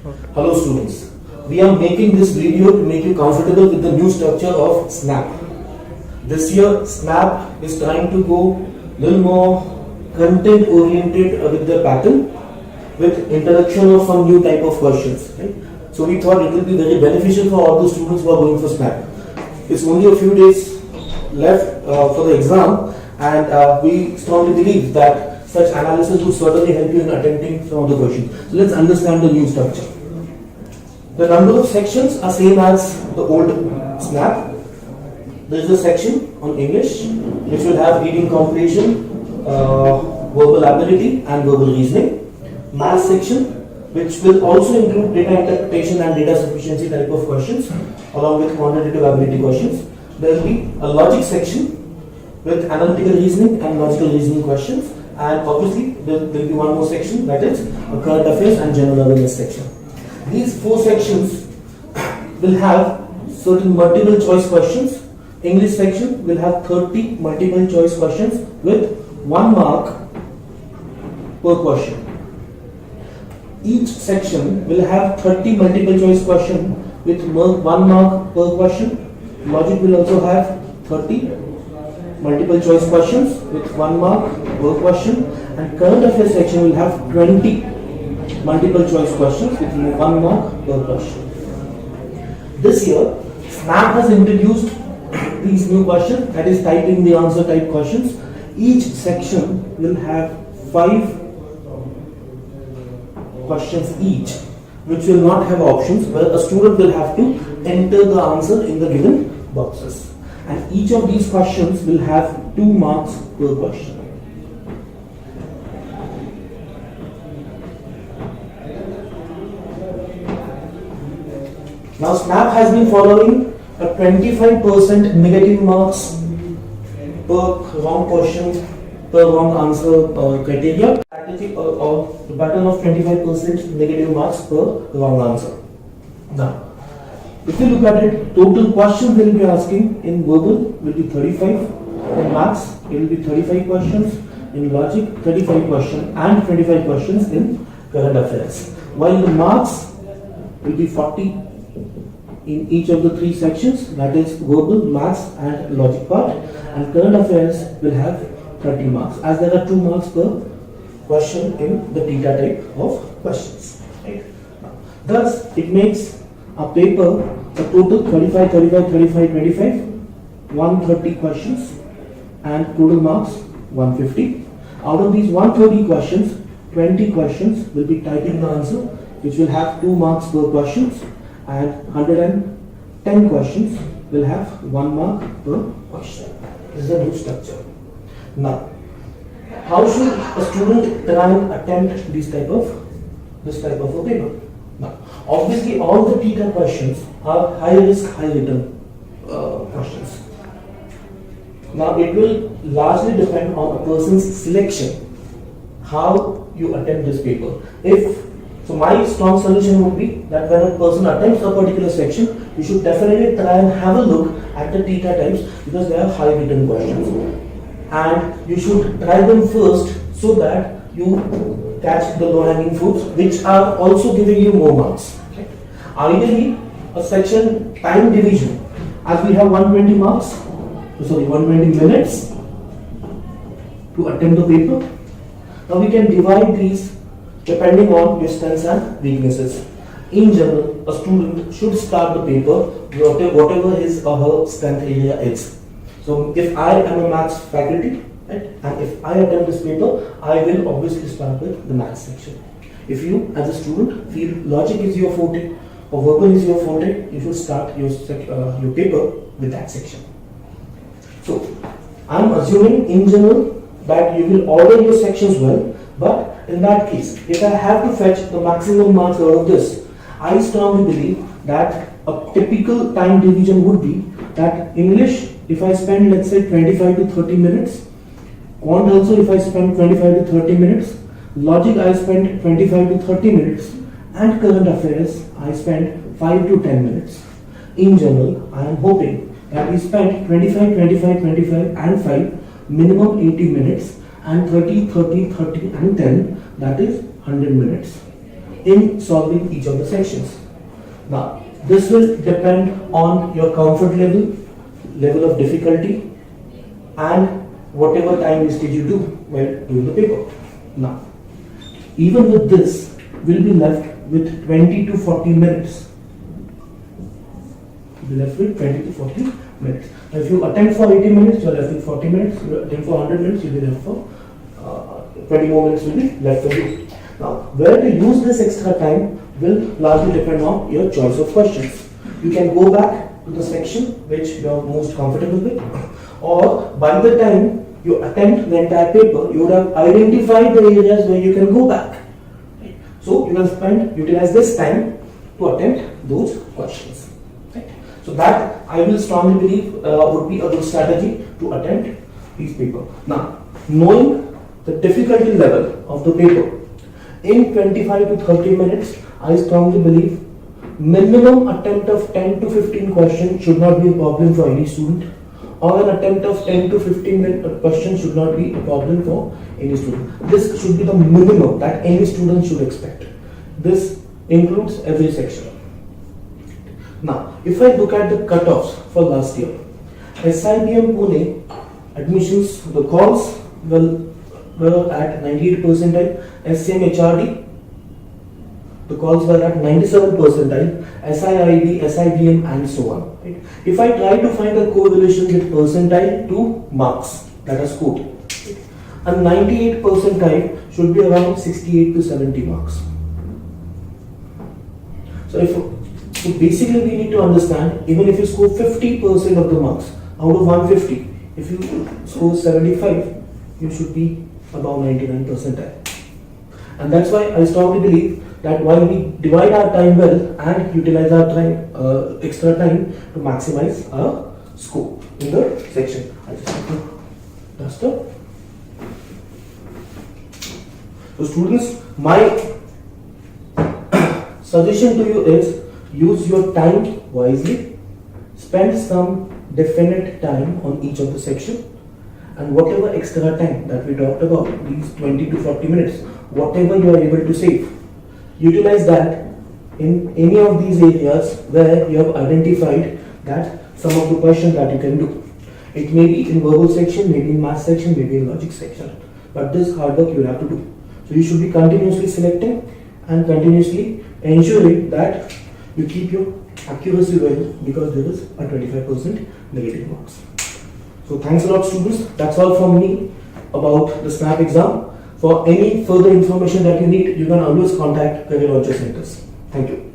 Hello students, we are making this video to make you comfortable with the new structure of SNAP. This year SNAP is trying to go a little more content oriented with the pattern with introduction of some new type of questions. Right? So we thought it will be very beneficial for all the students who are going for SNAP. It's only a few days left for the exam, and we strongly believe that such analysis will certainly help you in attempting some of the questions. So let's understand the new structure. The number of sections are same as the old SNAP. There is a section on English which will have reading comprehension, verbal ability and verbal reasoning. Math section which will also include data interpretation and data sufficiency type of questions along with quantitative ability questions. There will be a logic section with analytical reasoning and logical reasoning questions, and obviously there will be one more section, that is a current affairs and general awareness section. These four sections will have certain multiple choice questions. English section will have 30 multiple choice questions with 1 mark per question. Each section will have 30 multiple choice questions with 1 mark per question. Logic will also have 30 multiple choice questions with 1 mark per question, and current affairs section will have 20 multiple choice questions with 1 mark per question. This year, SNAP has introduced these new questions, that is typing the answer type questions. Each section will have 5 questions each, which will not have options, where a student will have to enter the answer in the given boxes. And each of these questions will have 2 marks per question. Now SNAP has been following a 25% negative marks per wrong question, per wrong answer criteria, strategy or the pattern of 25% negative marks per wrong answer. Now, if you look at it, total questions they will be asking in verbal will be 35, in maths it will be 35 questions, in logic 35 questions and 25 questions in current affairs. While the marks will be 40 in each of the 3 sections, that is verbal, maths and logic part, and current affairs will have 30 marks, as there are 2 marks per question in the theta type of questions. Right? Thus, it makes a paper a total 35, 35, 35, 25, 130 questions and total marks 150. Out of these 130 questions, 20 questions will be typing the answer, which will have 2 marks per questions, and 110 questions will have 1 mark per question. This is the new structure. Now, how should a student try and attempt this type of a paper? Now, obviously, all the theta questions are high risk, high return questions. Now, it will largely depend on a person's selection, how you attempt this paper. So my strong solution would be that when a person attempts a particular section, you should definitely try and have a look at the theta types, because they are high return questions. And you should try them first so that you catch the low hanging fruits, which are also giving you more marks. Okay. Ideally, a section time division, as we have 120 minutes to attempt the paper. Now we can divide these depending on your strengths and weaknesses. In general, a student should start the paper whatever his or her strength area is. So if I am a maths faculty, right, and if I attempt this paper, I will obviously start with the maths section. If you as a student feel logic is your forte or verbal is your forte, you should start your paper with that section. So I am assuming in general that you will order your sections well, but in that case, if I have to fetch the maximum marks out of this, I strongly believe that a typical time division would be that English, if I spend let's say 25 to 30 minutes, Quant also if I spend 25 to 30 minutes, Logic I spend 25 to 30 minutes, and Current Affairs I spend 5 to 10 minutes. In general, I am hoping that we spend 25, 25, 25 and 5, minimum 80 minutes, and 30, 30, 30 and 10, that is 100 minutes. in solving each of the sections. Now, this will depend on your comfort level of difficulty, and whatever time wastage you do while doing the paper. Now, even with this, we'll be left with 20 to 40 minutes. We'll be left with 20 to 40 minutes. Now, if you attempt for 80 minutes, you're left with 40 minutes. If you attempt for 100 minutes, you'll be left for 20 more minutes will be left for you. Now, where to use this extra time will largely depend on your choice of questions. You can go back to the section which you are most comfortable with, or by the time you attempt the entire paper, you would have identified the areas where you can go back. So you can utilize this time to attempt those questions. Right? So that I will strongly believe would be a good strategy to attempt these paper. Now, knowing the difficulty level of the paper, in 25 to 30 minutes, I strongly believe minimum attempt of 10 to 15 questions should not be a problem for any student, or an attempt of 10 to 15 questions should not be a problem for any student. This should be the minimum that any student should expect. This includes every section. Now, if I look at the cutoffs for last year, SIBM Pune admissions, the calls were at 98 percentile, SCM HRD, the calls were at 97 percentile, SIIB, SIBM and so on. Right? If I try to find a correlation with percentile to marks that are scored, right? A 98 percentile should be around 68 to 70 marks. So basically we need to understand, even if you score 50% of the marks out of 150, if you score 75, you should be above 99 percentile. And that's why I strongly believe that while we divide our time well and utilize our time, extra time to maximize our score in the section. I just have to dust up. So students, my suggestion to you is use your time wisely, spend some definite time on each of the section, and whatever extra time that we talked about, these 20 to 40 minutes, whatever you are able to save, utilize that in any of these areas where you have identified that some of the questions that you can do. It may be in verbal section, maybe in math section, maybe in logic section, but this hard work you will have to do. So you should be continuously selecting and continuously ensuring that you keep your accuracy well, because there is a 25% negative marks. So thanks a lot students, that's all from me about the SNAP exam. For any further information that you need, you can always contact Career Launcher Centers. Thank you.